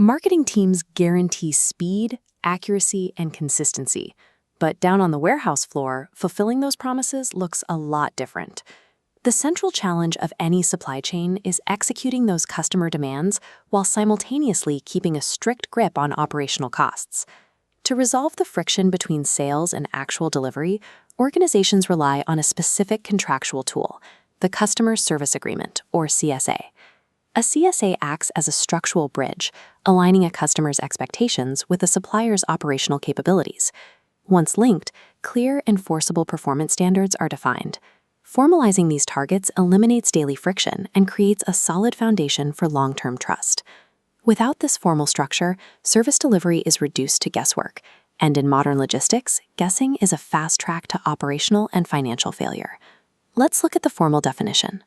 Marketing teams guarantee speed, accuracy, and consistency. But down on the warehouse floor, fulfilling those promises looks a lot different. The central challenge of any supply chain is executing those customer demands while simultaneously keeping a strict grip on operational costs. To resolve the friction between sales and actual delivery, organizations rely on a specific contractual tool, the Customer Service Agreement, or CSA. A CSA acts as a structural bridge, aligning a customer's expectations with a supplier's operational capabilities. Once linked, clear, enforceable performance standards are defined. Formalizing these targets eliminates daily friction and creates a solid foundation for long-term trust. Without this formal structure, service delivery is reduced to guesswork, and in modern logistics, guessing is a fast track to operational and financial failure. Let's look at the formal definition.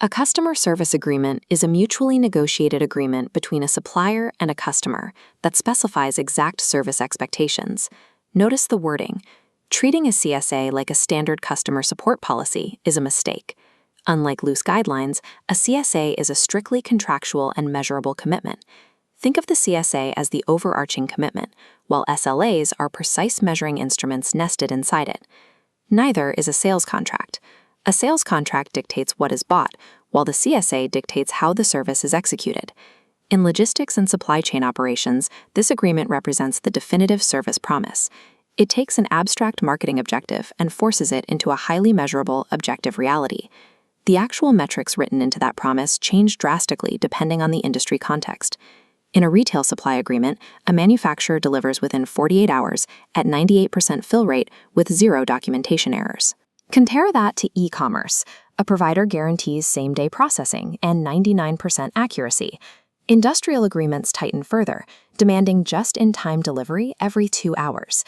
A customer service agreement is a mutually negotiated agreement between a supplier and a customer that specifies exact service expectations. Notice the wording. Treating a CSA like a standard customer support policy is a mistake. Unlike loose guidelines, a CSA is a strictly contractual and measurable commitment. Think of the CSA as the overarching commitment, while SLAs are precise measuring instruments nested inside it. Neither is a sales contract. A sales contract dictates what is bought, while the CSA dictates how the service is executed. In logistics and supply chain operations, this agreement represents the definitive service promise. It takes an abstract marketing objective and forces it into a highly measurable, objective reality. The actual metrics written into that promise change drastically depending on the industry context. In a retail supply agreement, a manufacturer delivers within 48 hours at 98% fill rate with zero documentation errors. Compare that to e-commerce. A provider guarantees same-day processing and 99% accuracy. Industrial agreements tighten further, demanding just-in-time delivery every 2 hours.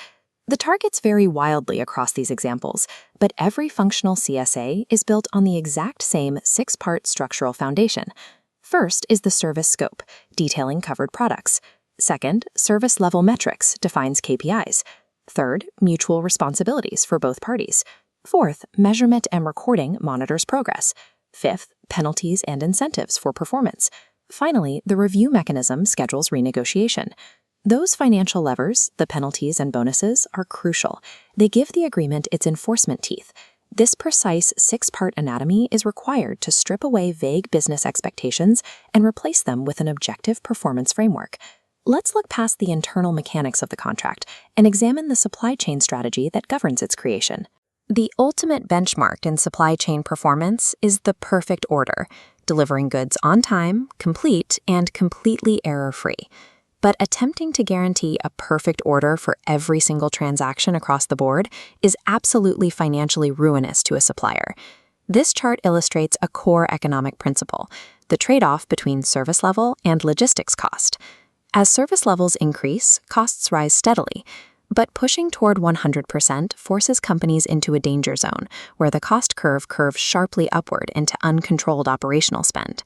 The targets vary wildly across these examples, but every functional CSA is built on the exact same 6-part structural foundation. First is the service scope, detailing covered products. Second, service level metrics defines KPIs. Third, mutual responsibilities for both parties. Fourth, measurement and recording monitors progress. Fifth, penalties and incentives for performance. Finally, the review mechanism schedules renegotiation. Those financial levers, the penalties and bonuses, are crucial. They give the agreement its enforcement teeth. This precise 6-part anatomy is required to strip away vague business expectations and replace them with an objective performance framework. Let's look past the internal mechanics of the contract and examine the supply chain strategy that governs its creation. The ultimate benchmark in supply chain performance is the perfect order, delivering goods on time, complete, and completely error-free. But attempting to guarantee a perfect order for every single transaction across the board is absolutely financially ruinous to a supplier. This chart illustrates a core economic principle, the trade-off between service level and logistics cost. As service levels increase, costs rise steadily, but pushing toward 100% forces companies into a danger zone where the cost curve curves sharply upward into uncontrolled operational spend.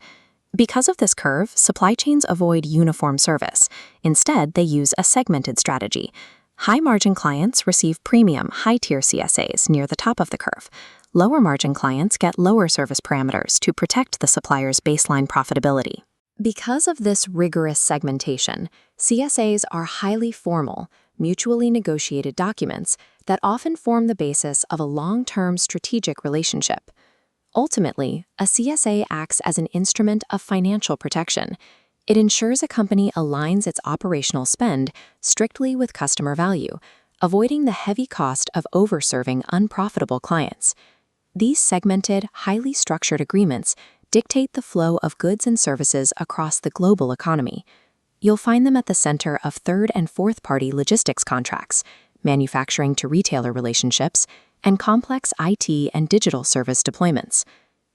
Because of this curve, supply chains avoid uniform service. Instead, they use a segmented strategy. High-margin clients receive premium, high-tier CSAs near the top of the curve. Lower-margin clients get lower service parameters to protect the supplier's baseline profitability. Because of this rigorous segmentation, CSAs are highly formal, mutually negotiated documents that often form the basis of a long-term strategic relationship. Ultimately, a CSA acts as an instrument of financial protection. It ensures a company aligns its operational spend strictly with customer value, avoiding the heavy cost of overserving unprofitable clients. These segmented, highly structured agreements dictate the flow of goods and services across the global economy. You'll find them at the center of third- and fourth-party logistics contracts, manufacturing to retailer relationships, and complex IT and digital service deployments.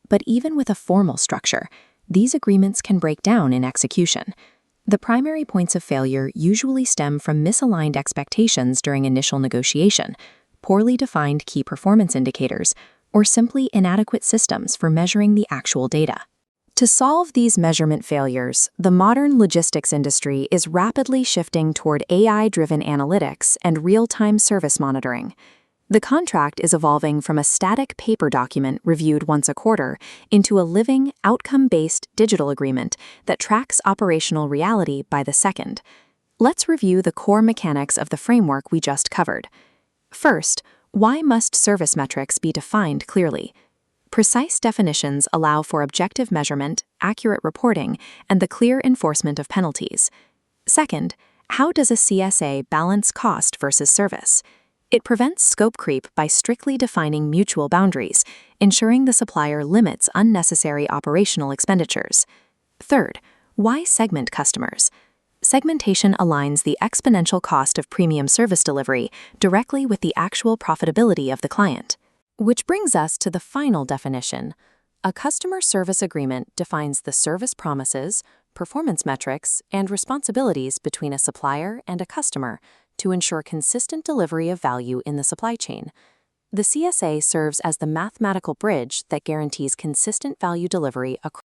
But even with a formal structure, these agreements can break down in execution. The primary points of failure usually stem from misaligned expectations during initial negotiation, poorly defined key performance indicators, or simply inadequate systems for measuring the actual data. To solve these measurement failures, the modern logistics industry is rapidly shifting toward AI-driven analytics and real-time service monitoring. The contract is evolving from a static paper document reviewed once a quarter into a living, outcome-based digital agreement that tracks operational reality by the second. Let's review the core mechanics of the framework we just covered. First, why must service metrics be defined clearly? Precise definitions allow for objective measurement, accurate reporting, and the clear enforcement of penalties. Second, how does a CSA balance cost versus service? It prevents scope creep by strictly defining mutual boundaries, ensuring the supplier limits unnecessary operational expenditures. Third, why segment customers? Segmentation aligns the exponential cost of premium service delivery directly with the actual profitability of the client. Which brings us to the final definition. A customer service agreement defines the service promises, performance metrics, and responsibilities between a supplier and a customer to ensure consistent delivery of value in the supply chain. The CSA serves as the mathematical bridge that guarantees consistent value delivery across